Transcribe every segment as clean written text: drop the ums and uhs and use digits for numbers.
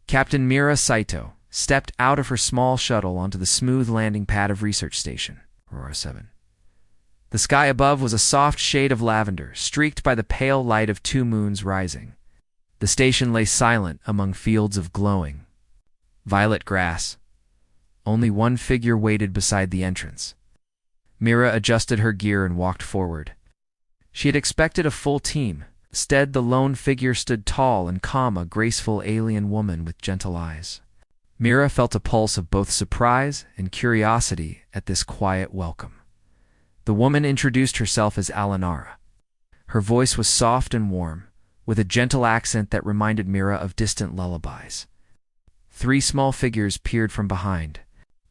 Captain Mira Saito stepped out of her small shuttle onto the smooth landing pad of Research Station, Aurora 7. The sky above was a soft shade of lavender, streaked by the pale light of two moons rising. The station lay silent among fields of glowing violet grass. Only one figure waited beside the entrance. Mira adjusted her gear and walked forward. She had expected a full team. Instead, the lone figure stood tall and calm, a graceful alien woman with gentle eyes. Mira felt a pulse of both surprise and curiosity at this quiet welcome. The woman introduced herself as Alinara. Her voice was soft and warm, with a gentle accent that reminded Mira of distant lullabies. Three small figures peered from behind.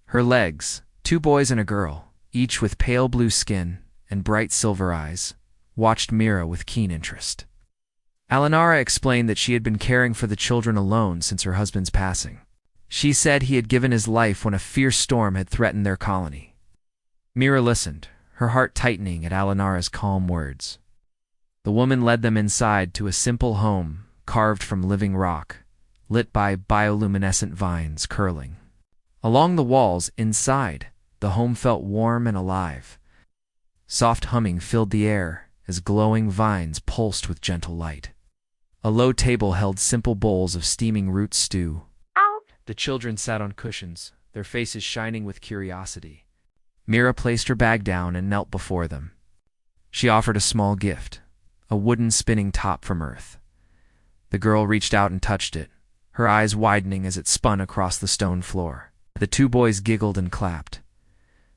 Her legs, two boys and a girl, each with pale blue skin and bright silver eyes, watched Mira with keen interest. Alinara explained that she had been caring for the children alone since her husband's passing. She said he had given his life when a fierce storm had threatened their colony. Mira listened, her heart tightening at Alinara's calm words. The woman led them inside to a simple home carved from living rock, lit by bioluminescent vines curling. Along the walls, inside, the home felt warm and alive. Soft humming filled the air as glowing vines pulsed with gentle light. A low table held simple bowls of steaming root stew. The children sat on cushions, their faces shining with curiosity. Mira placed her bag down and knelt before them. She offered a small gift, a wooden spinning top from Earth. The girl reached out and touched it, her eyes widening as it spun across the stone floor. The two boys giggled and clapped.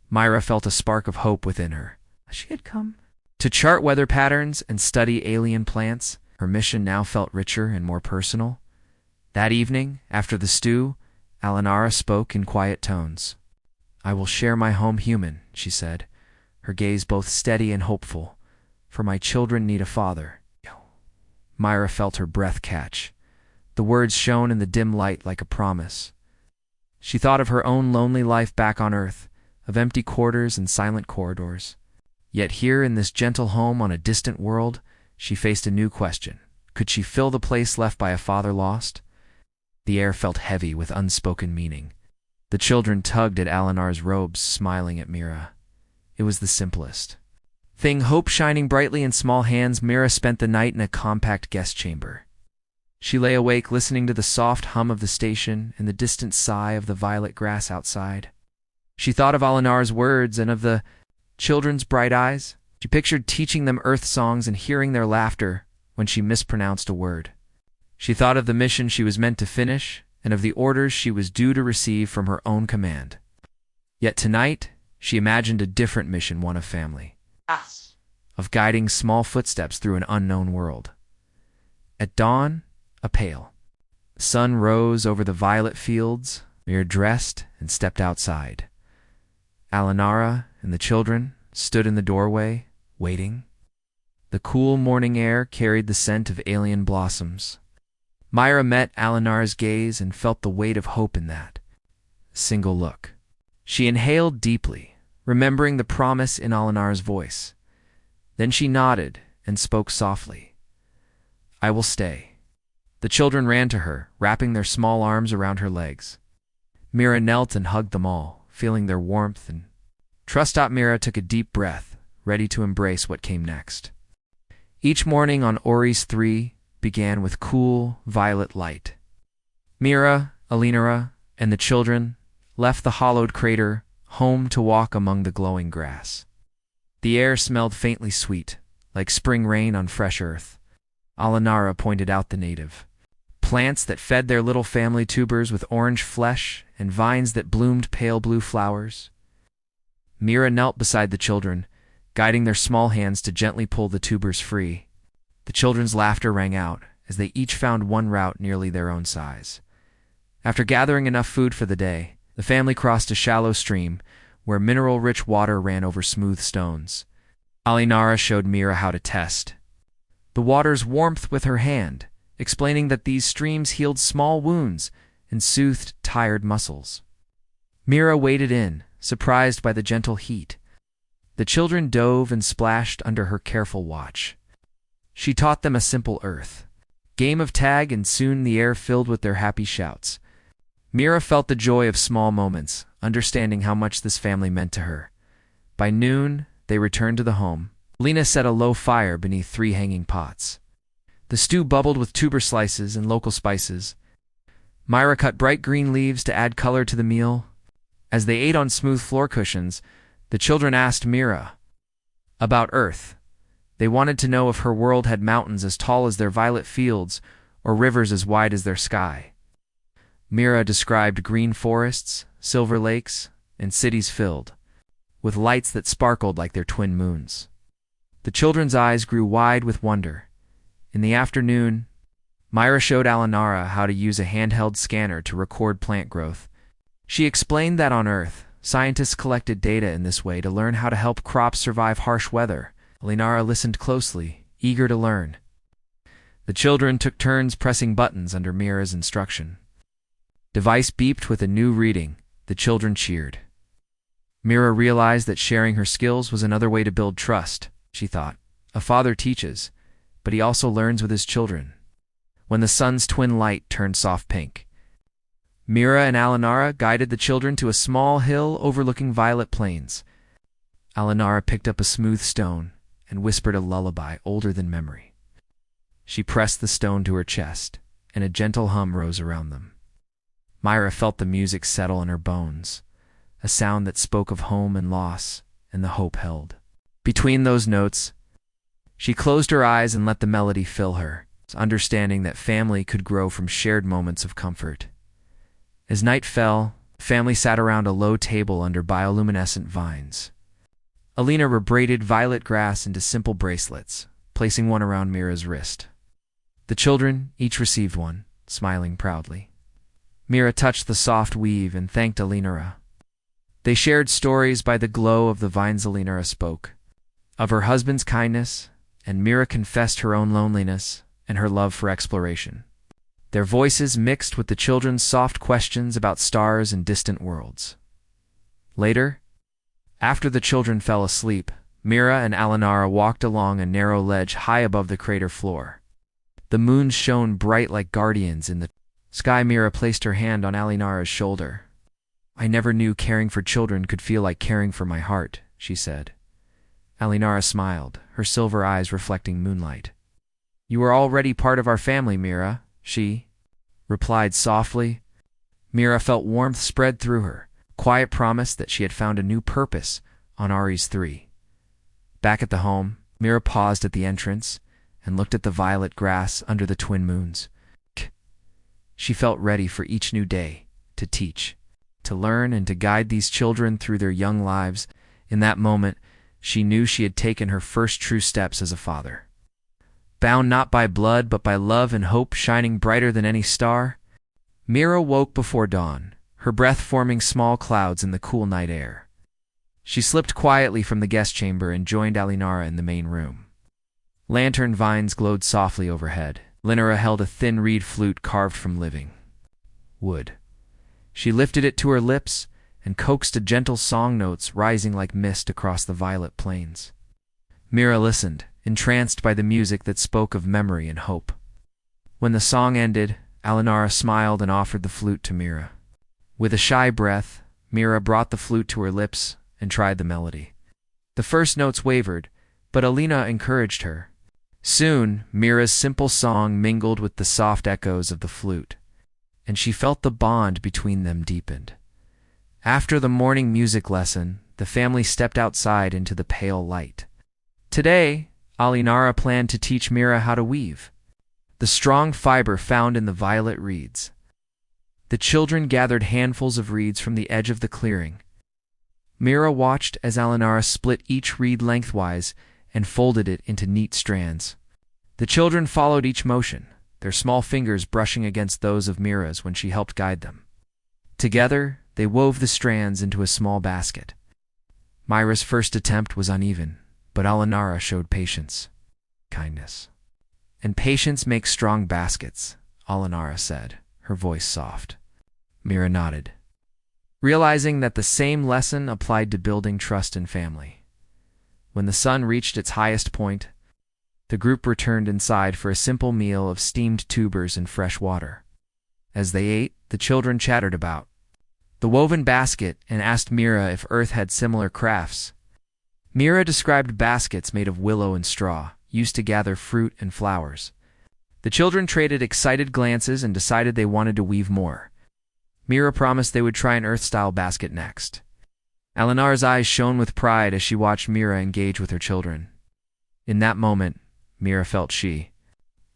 Mira felt a spark of hope within her. She had come to chart weather patterns and study alien plants. Her mission now felt richer and more personal. That evening, after the stew, Alinara spoke in quiet tones. "I will share my home human," she said, her gaze both steady and hopeful, "for my children need a father." Mira felt her breath catch. The words shone in the dim light like a promise. She thought of her own lonely life back on Earth, of empty quarters and silent corridors. Yet here in this gentle home on a distant world, she faced a new question. Could she fill the place left by a father lost? The air felt heavy with unspoken meaning. The children tugged at Alinar's robes, smiling at Mira. It was the simplest thing. Hope shining brightly in small hands, Mira spent the night in a compact guest chamber. She lay awake listening to the soft hum of the station and the distant sigh of the violet grass outside. She thought of Alinar's words and of the children's bright eyes. She pictured teaching them Earth songs and hearing their laughter when she mispronounced a word. She thought of the mission she was meant to finish and of the orders she was due to receive from her own command. Yet tonight, she imagined a different mission, one of family, of guiding small footsteps through an unknown world. At dawn, a pale sun rose over the violet fields. Mira dressed and stepped outside. Alinara and the children stood in the doorway, waiting. The cool morning air carried the scent of alien blossoms. Mira met Alinara's gaze and felt the weight of hope in that single look. She inhaled deeply, remembering the promise in Alinara's voice. Then she nodded and spoke softly. "I will stay." The children ran to her, wrapping their small arms around her legs. Mira knelt and hugged them all, feeling their warmth and trust. Mira took a deep breath, ready to embrace what came next. Each morning on Orcs 3 began with cool, violet light. Mira, Alinara, and the children left the hollowed crater, home to walk among the glowing grass. The air smelled faintly sweet, like spring rain on fresh earth. Alinara pointed out the native plants that fed their little family, tubers with orange flesh and vines that bloomed pale blue flowers. Mira knelt beside the children, guiding their small hands to gently pull the tubers free. The children's laughter rang out as they each found one route nearly their own size. After gathering enough food for the day, the family crossed a shallow stream where mineral-rich water ran over smooth stones. Alinara showed Mira how to test the water's warmth with her hand, explaining that these streams healed small wounds and soothed tired muscles. Mira waded in, surprised by the gentle heat. The children dove and splashed under her careful watch. She taught them a simple earth game of tag, and soon the air filled with their happy shouts. Mira felt the joy of small moments, understanding how much this family meant to her. By noon, they returned to the home. Lena set a low fire beneath 3 hanging pots. The stew bubbled with tuber slices and local spices. Myra cut bright green leaves to add color to the meal. As they ate on smooth floor cushions, the children asked Mira about Earth. They wanted to know if her world had mountains as tall as their violet fields or rivers as wide as their sky. Mira described green forests, silver lakes, and cities filled with lights that sparkled like their twin moons. The children's eyes grew wide with wonder. In the afternoon, Myra showed Alinara how to use a handheld scanner to record plant growth. She explained that on Earth, scientists collected data in this way to learn how to help crops survive harsh weather. Alinara listened closely, eager to learn. The children took turns pressing buttons under Mira's instruction. Device beeped with a new reading. The children cheered. Mira realized that sharing her skills was another way to build trust. She thought, a father teaches, but he also learns with his children. When the sun's twin light turned soft pink, Mira and Alinara guided the children to a small hill overlooking violet plains. Alinara picked up a smooth stone and whispered a lullaby older than memory. She pressed the stone to her chest, and a gentle hum rose around them. Myra felt the music settle in her bones, a sound that spoke of home and loss, and the hope held. Between those notes, she closed her eyes and let the melody fill her, understanding that family could grow from shared moments of comfort. As night fell, the family sat around a low table under bioluminescent vines. Alina braided violet grass into simple bracelets, placing one around Mira's wrist. The children each received one, smiling proudly. Mira touched the soft weave and thanked Alinara. They shared stories by the glow of the vines. Alinara spoke of her husband's kindness, and Mira confessed her own loneliness and her love for exploration. Their voices mixed with the children's soft questions about stars and distant worlds. Later, after the children fell asleep, Mira and Alinara walked along a narrow ledge high above the crater floor. The moons shone bright like guardians in the sky. Mira placed her hand on Alinara's shoulder. I never knew caring for children could feel like caring for my heart, she said. Alinara smiled, her silver eyes reflecting moonlight. You are already part of our family, Mira, she replied softly. Mira felt warmth spread through her, quiet promise that she had found a new purpose on Ares 3. Back at the home, Mira paused at the entrance and looked at the violet grass under the twin moons. She felt ready for each new day, to teach, to learn, and to guide these children through their young lives. In that moment, she knew she had taken her first true steps as a father. Bound not by blood but by love and hope shining brighter than any star, Mira woke before dawn, her breath forming small clouds in the cool night air. She slipped quietly from the guest chamber and joined Alinara in the main room. Lantern vines glowed softly overhead. Alinara held a thin reed flute carved from living wood. She lifted it to her lips and coaxed a gentle song, notes rising like mist across the violet plains. Mira listened, entranced by the music that spoke of memory and hope. When the song ended, Alinara smiled and offered the flute to Mira. With a shy breath, Mira brought the flute to her lips and tried the melody. The first notes wavered, but Alina encouraged her. Soon, Mira's simple song mingled with the soft echoes of the flute, and she felt the bond between them deepened. After the morning music lesson, the family stepped outside into the pale light. Today, Alinara planned to teach Mira how to weave, the strong fiber found in the violet reeds. The children gathered handfuls of reeds from the edge of the clearing. Mira watched as Alinara split each reed lengthwise and folded it into neat strands. The children followed each motion, their small fingers brushing against those of Mira's when she helped guide them. Together, they wove the strands into a small basket. Myra's first attempt was uneven, but Alinara showed patience, kindness. And patience makes strong baskets, Alinara said, her voice soft. Mira nodded, realizing that the same lesson applied to building trust in family. When the sun reached its highest point, The group returned inside for a simple meal of steamed tubers and fresh water. As they ate, the children chattered about the woven basket and asked Mira if Earth had similar crafts. Mira described baskets made of willow and straw, used to gather fruit and flowers. The children traded excited glances and decided they wanted to weave more. Mira promised they would try an Earth-style basket next. Alinara's eyes shone with pride as she watched Mira engage with her children. In that moment, Mira felt she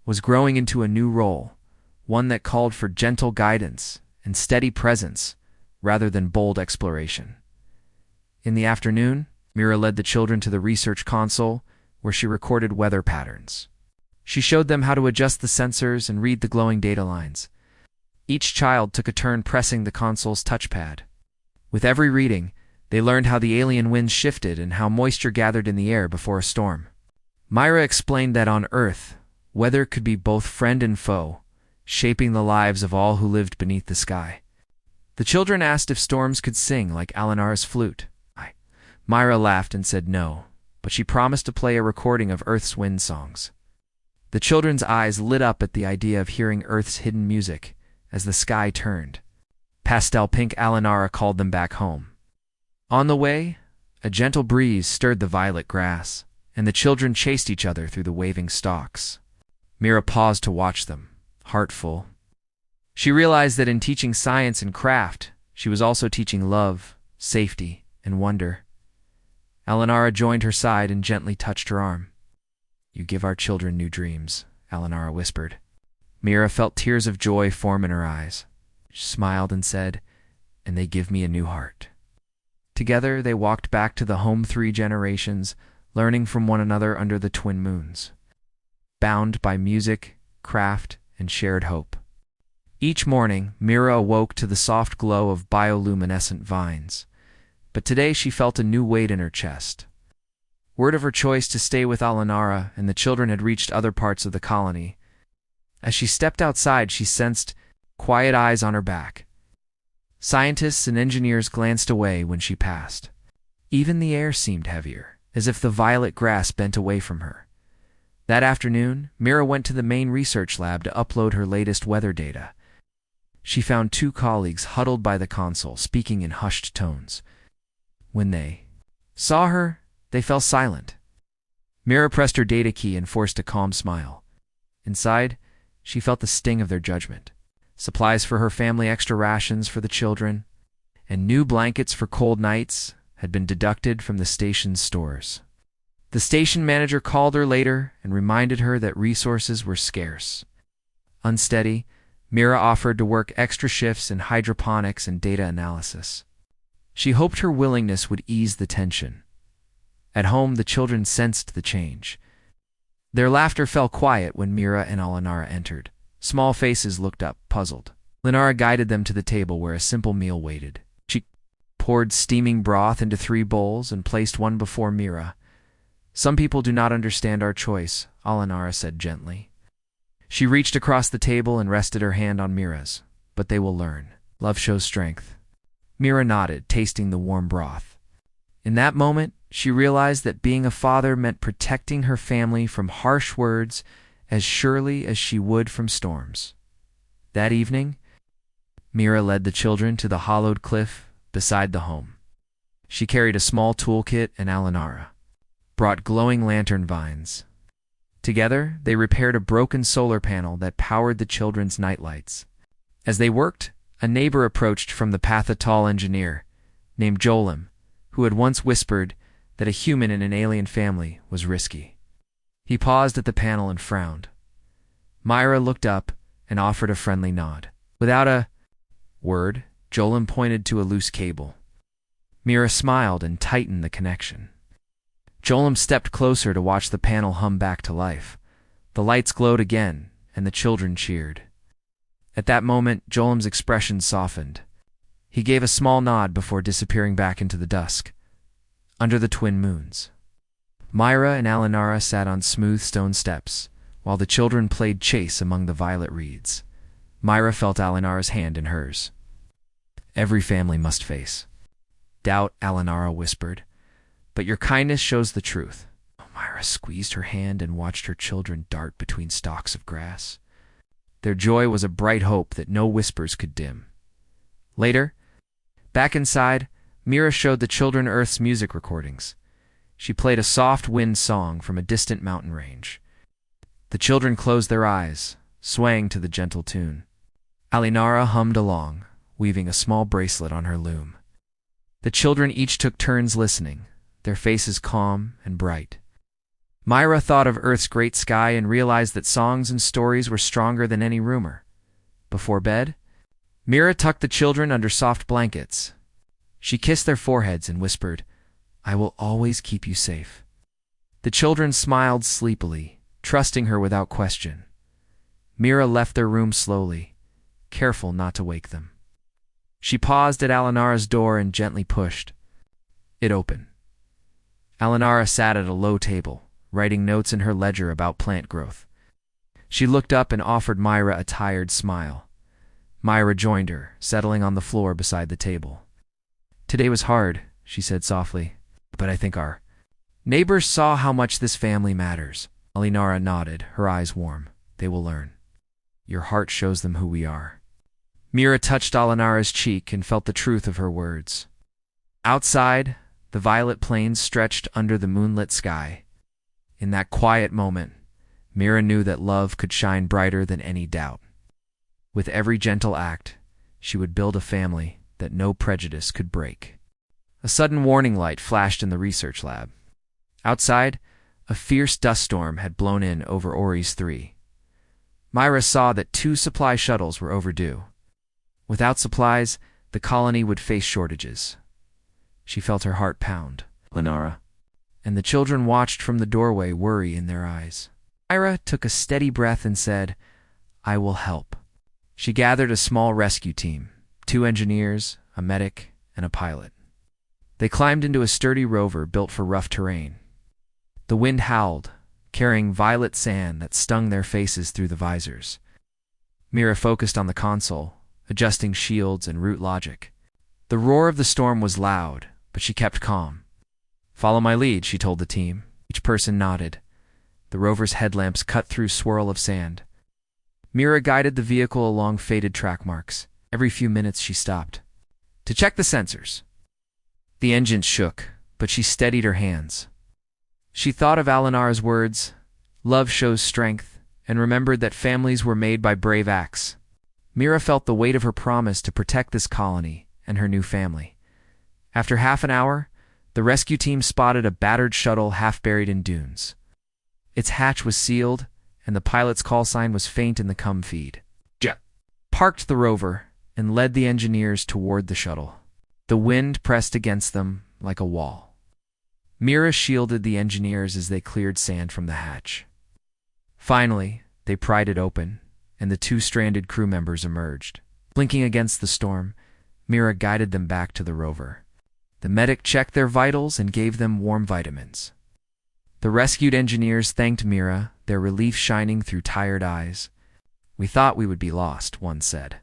was growing into a new role, one that called for gentle guidance and steady presence rather than bold exploration. In the afternoon, Mira led the children to the research console where she recorded weather patterns. She showed them how to adjust the sensors and read the glowing data lines. Each child took a turn pressing the console's touchpad. With every reading, they learned how the alien winds shifted and how moisture gathered in the air before a storm. Myra explained that on Earth, weather could be both friend and foe, shaping the lives of all who lived beneath the sky. The children asked if storms could sing like Alinara's flute. Myra laughed and said no, but she promised to play a recording of Earth's wind songs. The children's eyes lit up at the idea of hearing Earth's hidden music as the sky turned. Pastel pink Alinara called them back home. On the way, a gentle breeze stirred the violet grass, and the children chased each other through the waving stalks. Mira paused to watch them, heart full. She realized that in teaching science and craft, she was also teaching love, safety, and wonder. Alinara joined her side and gently touched her arm. "You give our children new dreams," Alinara whispered. Mira felt tears of joy form in her eyes. She smiled and said, "And they give me a new heart." Together, they walked back to the home 3 generations, learning from one another under the twin moons, bound by music, craft, and shared hope. Each morning, Mira awoke to the soft glow of bioluminescent vines, but today she felt a new weight in her chest. Word of her choice to stay with Alinara and the children had reached other parts of the colony. As she stepped outside, she sensed quiet eyes on her back. Scientists and engineers glanced away when she passed. Even the air seemed heavier, as if the violet grass bent away from her. That afternoon, Mira went to the main research lab to upload her latest weather data. She found 2 colleagues huddled by the console, speaking in hushed tones. When they saw her, they fell silent. Mira pressed her data key and forced a calm smile. Inside, she felt the sting of their judgment. Supplies for her family, extra rations for the children, and new blankets for cold nights had been deducted from the station's stores. The station manager called her later and reminded her that resources were scarce. Unsteady, Mira offered to work extra shifts in hydroponics and data analysis. She hoped her willingness would ease the tension. At home, the children sensed the change. Their laughter fell quiet when Mira and Alinara entered. Small faces looked up, puzzled. Alinara guided them to the table where a simple meal waited. She poured steaming broth into 3 bowls and placed one before Mira. "Some people do not understand our choice," Alinara said gently. She reached across the table and rested her hand on Mira's. "But they will learn. Love shows strength." Mira nodded, tasting the warm broth. In that moment, she realized that being a father meant protecting her family from harsh words as surely as she would from storms. That evening, Mira led the children to the hollowed cliff beside the home. She carried a small toolkit, and Alinara brought glowing lantern vines. Together, they repaired a broken solar panel that powered the children's nightlights. As they worked, a neighbor approached from the path, a tall engineer named Jolim, who had once whispered that a human in an alien family was risky. He paused at the panel and frowned. Myra looked up and offered a friendly nod. Without a word, Jolim pointed to a loose cable. Mira smiled and tightened the connection. Jolim stepped closer to watch the panel hum back to life. The lights glowed again, and the children cheered. At that moment, Jolim's expression softened. He gave a small nod before disappearing back into the dusk, under the twin moons. Myra and Alinara sat on smooth stone steps, while the children played chase among the violet reeds. Myra felt Alinara's hand in hers. "Every family must face doubt," Alinara whispered, "but your kindness shows the truth." Myra squeezed her hand and watched her children dart between stalks of grass. Their joy was a bright hope that no whispers could dim. Later, back inside, Mira showed the children Earth's music recordings. She played a soft wind song from a distant mountain range. The children closed their eyes, swaying to the gentle tune. Alinara hummed along, weaving a small bracelet on her loom. The children each took turns listening, their faces calm and bright. Myra thought of Earth's great sky and realized that songs and stories were stronger than any rumor. Before bed, Mira tucked the children under soft blankets. She kissed their foreheads and whispered, "I will always keep you safe." The children smiled sleepily, trusting her without question. Mira left their room slowly, careful not to wake them. She paused at Alinara's door and gently pushed. It opened. Alinara sat at a low table, writing notes in her ledger about plant growth. She looked up and offered Myra a tired smile. Myra joined her, settling on the floor beside the table. "Today was hard," she said softly, "but I think our neighbors saw how much this family matters." Alinara nodded, her eyes warm. "They will learn. Your heart shows them who we are." Mira touched Alinara's cheek and felt the truth of her words. Outside, the violet plains stretched under the moonlit sky. In that quiet moment, Mira knew that love could shine brighter than any doubt. With every gentle act, she would build a family that no prejudice could break. A sudden warning light flashed in the research lab. Outside, a fierce dust storm had blown in over Orcs 3. Myra saw that 2 supply shuttles were overdue. Without supplies, the colony would face shortages. She felt her heart pound. Alinara. And the children watched from the doorway, worry in their eyes. Myra took a steady breath and said, "I will help." She gathered a small rescue team, 2 engineers, a medic, and a pilot. They climbed into a sturdy rover built for rough terrain. The wind howled, carrying violet sand that stung their faces through the visors. Mira focused on the console, adjusting shields and route logic. The roar of the storm was loud, but she kept calm. "Follow my lead," she told the team. Each person nodded. The rover's headlamps cut through swirl of sand. Mira guided the vehicle along faded track marks. Every few minutes she stopped to check the sensors. The engines shook, but she steadied her hands. She thought of Alinara's words, "Love shows strength," and remembered that families were made by brave acts. Mira felt the weight of her promise to protect this colony and her new family. After half an hour, the rescue team spotted a battered shuttle half buried in dunes. Its hatch was sealed, and the pilot's call sign was faint in the com feed. Jet parked the rover and led the engineers toward the shuttle. The wind pressed against them like a wall. Mira shielded the engineers as they cleared sand from the hatch. Finally, they pried it open, and the 2 stranded crew members emerged. Blinking against the storm, Mira guided them back to the rover. The medic checked their vitals and gave them warm vitamins. The rescued engineers thanked Mira, their relief shining through tired eyes. "We thought we would be lost," one said.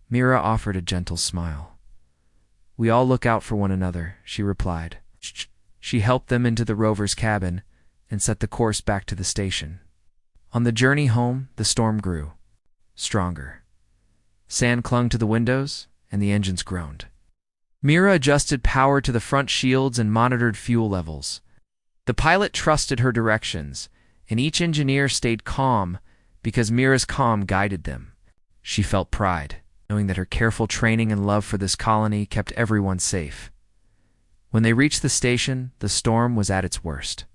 Mira offered a gentle smile. "We all look out for one another," she replied. She helped them into the rover's cabin and set the course back to the station. On the journey home, the storm grew stronger. Sand clung to the windows, and the engines groaned. Mira adjusted power to the front shields and monitored fuel levels. The pilot trusted her directions, and each engineer stayed calm because Mira's calm guided them. She felt pride, knowing that her careful training and love for this colony kept everyone safe. When they reached the station, the storm was at its worst.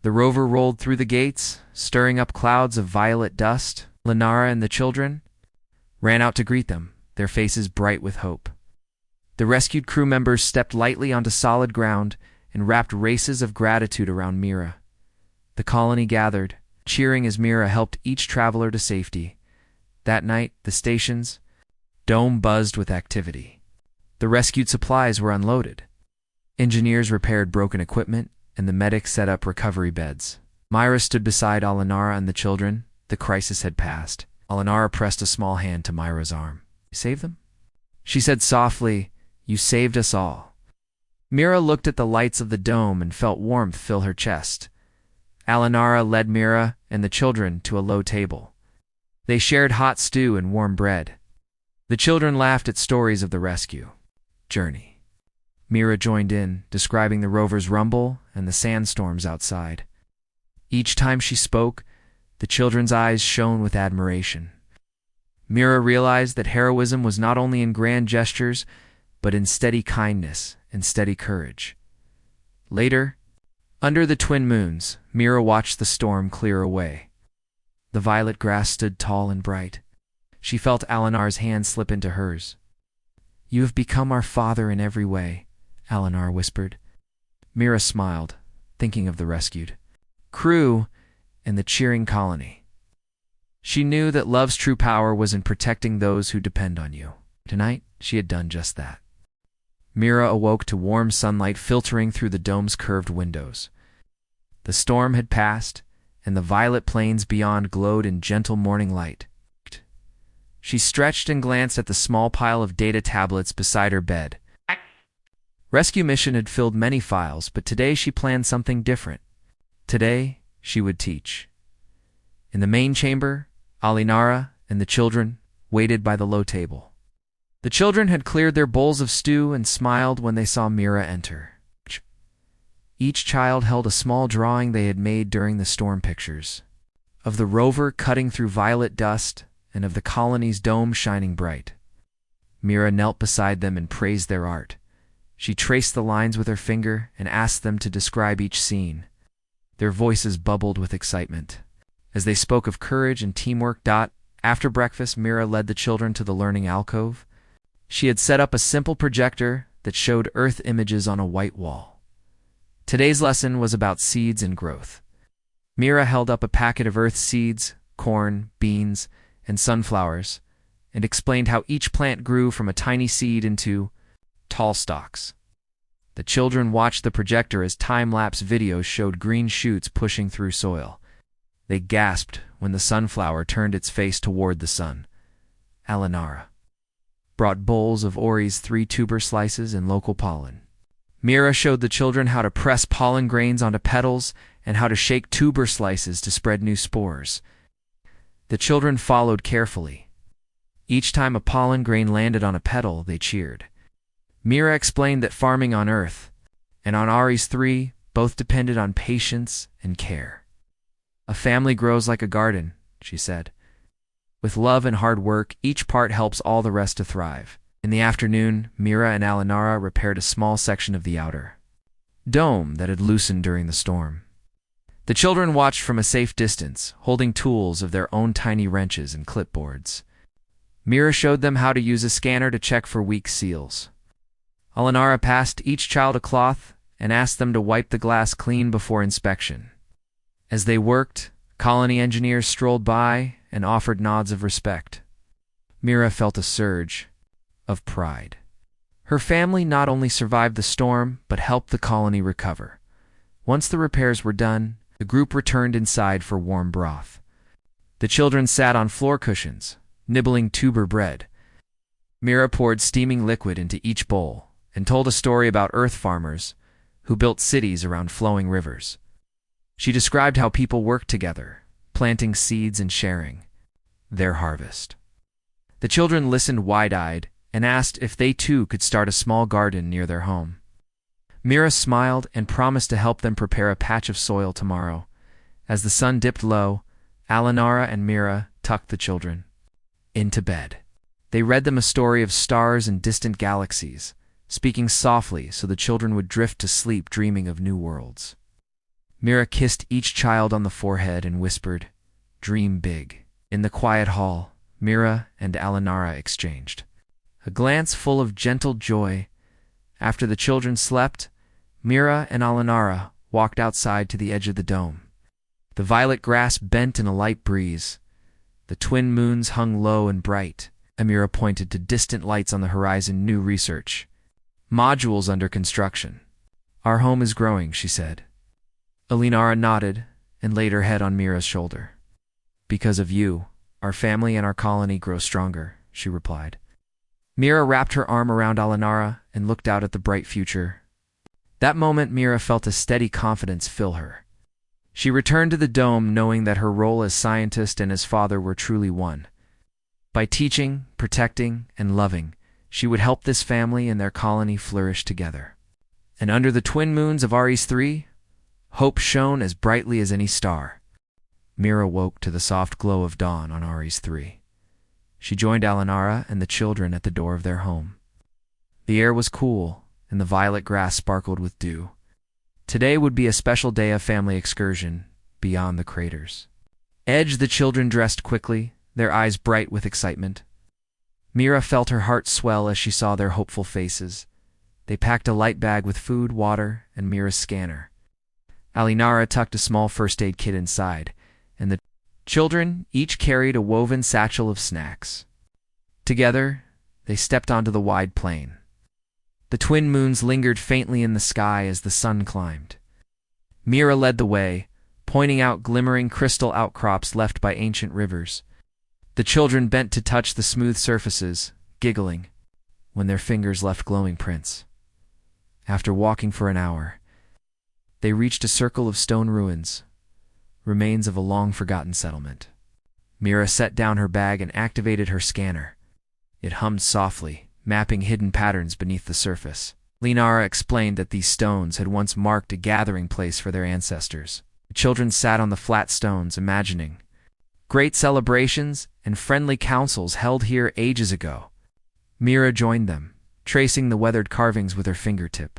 The rover rolled through the gates, stirring up clouds of violet dust. Alinara and the children ran out to greet them, their faces bright with hope. The rescued crew members stepped lightly onto solid ground and wrapped races of gratitude around Mira. The colony gathered, cheering as Mira helped each traveler to safety. That night, the station's dome buzzed with activity. The rescued supplies were unloaded. Engineers repaired broken equipment, and the medics set up recovery beds. Myra stood beside Alinara and the children. The crisis had passed. Alinara pressed a small hand to Myra's arm. "You saved them?" She said softly, "You saved us all." Mira looked at the lights of the dome and felt warmth fill her chest. Alinara led Mira and the children to a low table. They shared hot stew and warm bread. The children laughed at stories of the rescue journey. Mira joined in, describing the rover's rumble and the sandstorms outside. Each time she spoke, the children's eyes shone with admiration. Mira realized that heroism was not only in grand gestures, but in steady kindness and steady courage. Later, under the twin moons, Mira watched the storm clear away. The violet grass stood tall and bright. She felt Alinar's hand slip into hers. "You have become our father in every way," Alinar whispered. Mira smiled, thinking of the rescued crew and the cheering colony. She knew that love's true power was in protecting those who depend on you. Tonight, she had done just that. Mira awoke to warm sunlight filtering through the dome's curved windows. The storm had passed, and the violet plains beyond glowed in gentle morning light. She stretched and glanced at the small pile of data tablets beside her bed. Rescue mission had filled many files, but today she planned something different. Today, she would teach. In the main chamber, Alinara and the children waited by the low table. The children had cleared their bowls of stew and smiled when they saw Mira enter. Each child held a small drawing they had made during the storm pictures, of the rover cutting through violet dust and of the colony's dome shining bright. Mira knelt beside them and praised their art. She traced the lines with her finger and asked them to describe each scene. Their voices bubbled with excitement as they spoke of courage and teamwork. After breakfast, Mira led the children to the learning alcove. She had set up a simple projector that showed Earth images on a white wall. Today's lesson was about seeds and growth. Mira held up a packet of Earth seeds, corn, beans, and sunflowers, and explained how each plant grew from a tiny seed into tall stalks. The children watched the projector as time-lapse videos showed green shoots pushing through soil. They gasped when the sunflower turned its face toward the sun. Alinara brought bowls of Ori's 3 tuber slices and local pollen. Mira showed the children how to press pollen grains onto petals and how to shake tuber slices to spread new spores. The children followed carefully. Each time a pollen grain landed on a petal, they cheered. Mira explained that farming on Earth and on Ari's 3 both depended on patience and care. "A family grows like a garden," she said. "With love and hard work, each part helps all the rest to thrive." In the afternoon, Mira and Alinara repaired a small section of the outer dome that had loosened during the storm. The children watched from a safe distance, holding tools of their own tiny wrenches and clipboards. Mira showed them how to use a scanner to check for weak seals. Alinara passed each child a cloth and asked them to wipe the glass clean before inspection. As they worked, colony engineers strolled by and offered nods of respect. Mira felt a surge of pride. Her family not only survived the storm, but helped the colony recover. Once the repairs were done, the group returned inside for warm broth. The children sat on floor cushions, nibbling tuber bread. Mira poured steaming liquid into each bowl and told a story about Earth farmers who built cities around flowing rivers. She described how people worked together, planting seeds and sharing their harvest. The children listened wide-eyed and asked if they too could start a small garden near their home. Mira smiled and promised to help them prepare a patch of soil tomorrow. As the sun dipped low, Alinara and Mira tucked the children into bed. They read them a story of stars and distant galaxies, speaking softly so the children would drift to sleep dreaming of new worlds. Mira kissed each child on the forehead and whispered, "Dream big." In the quiet hall, Mira and Alinara exchanged a glance full of gentle joy. After the children slept, Mira and Alinara walked outside to the edge of the dome. The violet grass bent in a light breeze. The twin moons hung low and bright. Mira pointed to distant lights on the horizon. "New research modules under construction. Our home is growing," she said. Alinara nodded and laid her head on Mira's shoulder. "Because of you, our family and our colony grow stronger," she replied. Mira wrapped her arm around Alinara and looked out at the bright future. That moment, Mira felt a steady confidence fill her. She returned to the dome knowing that her role as scientist and as father were truly one. By teaching, protecting, and loving, she would help this family and their colony flourish together. And under the twin moons of Aries 3, hope shone as brightly as any star. Mira woke to the soft glow of dawn on Aries 3. She joined Alinara and the children at the door of their home. The air was cool, and the violet grass sparkled with dew. Today would be a special day of family excursion beyond the craters. The children dressed quickly, their eyes bright with excitement. Mira felt her heart swell as she saw their hopeful faces. They packed a light bag with food, water, and Mira's scanner. Alinara tucked a small first aid kit inside, and the children each carried a woven satchel of snacks. Together, they stepped onto the wide plain. The twin moons lingered faintly in the sky as the sun climbed. Mira led the way, pointing out glimmering crystal outcrops left by ancient rivers. The children bent to touch the smooth surfaces, giggling, when their fingers left glowing prints. After walking for an hour, they reached a circle of stone ruins, remains of a long-forgotten settlement. Mira set down her bag and activated her scanner. It hummed softly, mapping hidden patterns beneath the surface. Linara explained that these stones had once marked a gathering place for their ancestors. The children sat on the flat stones, imagining great celebrations and friendly councils held here ages ago. Mira joined them, tracing the weathered carvings with her fingertip.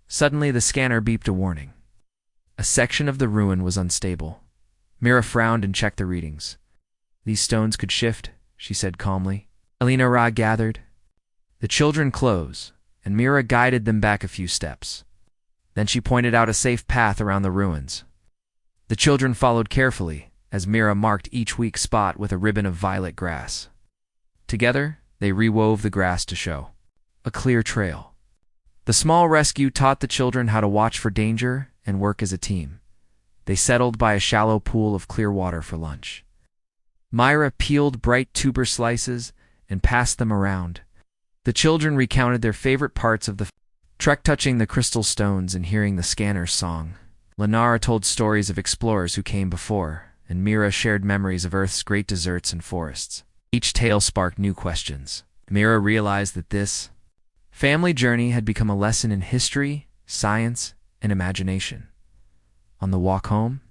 Suddenly, the scanner beeped a warning. A section of the ruin was unstable. Mira frowned and checked the readings. These stones could shift, she said calmly. Alinara gathered. The children close, and Mira guided them back a few steps. Then she pointed out a safe path around the ruins. The children followed carefully, as Mira marked each weak spot with a ribbon of violet grass. Together, they rewove the grass to show a clear trail. The small rescue taught the children how to watch for danger and work as a team. They settled by a shallow pool of clear water for lunch. Myra peeled bright tuber slices and passed them around. The children recounted their favorite parts of the trek, touching the crystal stones and hearing the scanner's song. Linara told stories of explorers who came before, and Mira shared memories of Earth's great deserts and forests. Each tale sparked new questions. Mira realized that this family journey had become a lesson in history, science, and imagination. On the walk home,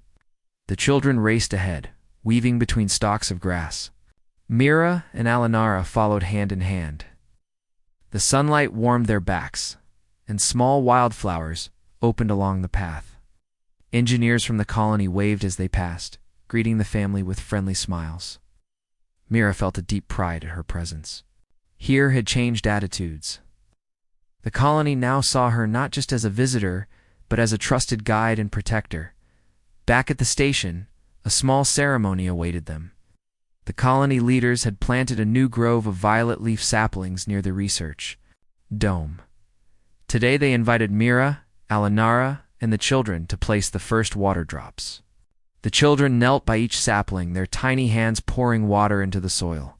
the children raced ahead, weaving between stalks of grass. Mira and Alinara followed hand in hand. The sunlight warmed their backs, and small wildflowers opened along the path. Engineers from the colony waved as they passed, greeting the family with friendly smiles. Mira felt a deep pride at her presence. Here had changed attitudes. The colony now saw her not just as a visitor, but as a trusted guide and protector. Back at the station, a small ceremony awaited them. The colony leaders had planted a new grove of violet leaf saplings near the research dome. Today they invited Mira, Alinara, and the children to place the first water drops. The children knelt by each sapling, their tiny hands pouring water into the soil.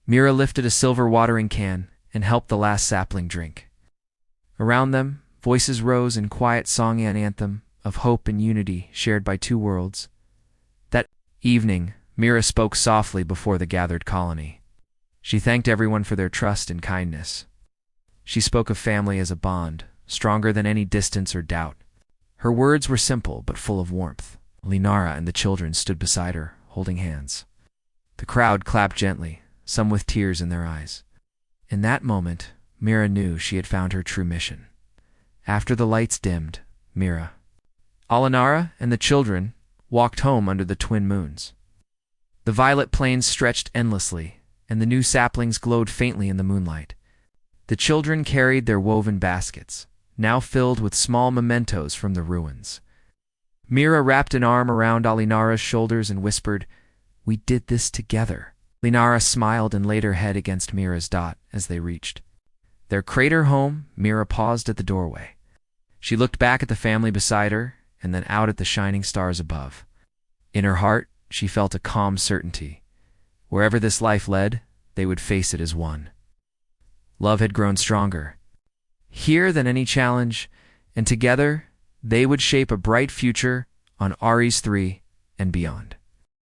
Mira lifted a silver watering can and helped the last sapling drink. Around them, voices rose in quiet song and anthem of hope and unity shared by two worlds. That evening, Mira spoke softly before the gathered colony. She thanked everyone for their trust and kindness. She spoke of family as a bond, stronger than any distance or doubt. Her words were simple but full of warmth. Linara and the children stood beside her, holding hands. The crowd clapped gently, some with tears in their eyes. In that moment, Mira knew she had found her true mission. After the lights dimmed, Mira, Alinara, and the children walked home under the twin moons. The violet plains stretched endlessly, and the new saplings glowed faintly in the moonlight. The children carried their woven baskets, now filled with small mementos from the ruins. Mira wrapped an arm around Alinara's shoulders and whispered, "We did this together." Linara smiled and laid her head against Mira's dot as they reached their crater home. Mira paused at the doorway. She looked back at the family beside her and then out at the shining stars above. In her heart, she felt a calm certainty. Wherever this life led, they would face it as one. Love had grown stronger here than any challenge, and together they would shape a bright future on Ares 3 and beyond.